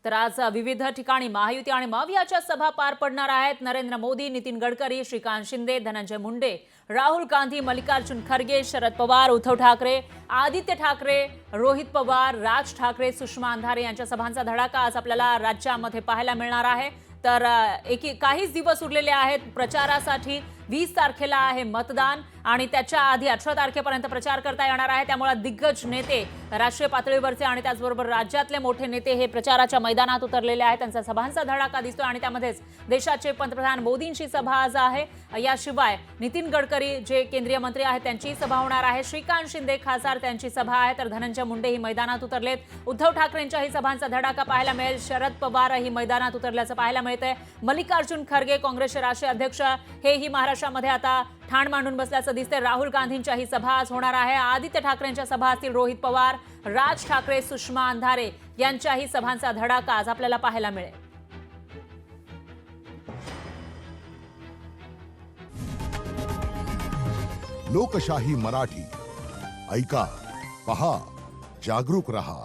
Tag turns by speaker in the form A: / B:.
A: तर आज विविध ठिकाणी महायुती आणि मवियाच्या सभा पार पडणार आहेत। नरेंद्र मोदी, नितीन गडकरी, श्रीकांत शिंदे, धनंजय मुंडे, राहुल गांधी, मल्लिकार्जुन खरगे, शरद पवार, उद्धव ठाकरे, आदित्य ठाकरे, रोहित पवार, राज ठाकरे, सुषमा अंधारे यांच्या सभांचा धडाका आज आपल्याला राज्यामध्ये पाहायला मिळणार आहे। तर काहीच दिवस उरलेले आहेत प्रचारासाठी। 20 तारखेला आहे मतदान आणि त्याच्या आधी 18 तारखेपर्यंत प्रचार करता येणार आहे। त्यामुळे दिग्गज नेते, राष्ट्रीय पातळीवरचे आणि त्याचबरोबर राज्यातले मोठे नेते हे प्रचाराच्या मैदानात उतरलेले आहेत। त्यांचा सभांचा धडाका दिसतो आणि त्यामध्येच देशाचे पंतप्रधान मोदींची सभा आज आहे। याशिवाय नितीन गडकरी जे केंद्रीय मंत्री आहेत त्यांची सभा होणार आहे। श्रीकांत शिंदे खासदार त्यांची सभा आहे। तर धनंजय मुंडे ही मैदानात उतरलेत। उद्धव ठाकरेंच्याही सभांचा धडाका पाहायला मिळेल। शरद पवार ही मैदानात उतरल्याचं पाहायला मिळतंय। मल्लिकार्जुन खरगे काँग्रेसचे राष्ट्रीय अध्यक्ष हेही महाराष्ट्रामध्ये आता ठाण मांडून बसल्याचं दिसतंय। राहुल गांधींच्याही सभा आज होणार आहे। आदित्य ठाकरेंच्या सभा असतील। रोहित पवार, राज ठाकरे, सुषमा अंधारे यांच्याही सभांचा धडाका आज आपल्याला पाहायला मिळेल।
B: लोकशाही मराठी ऐका, पहा, जागरूक रहा।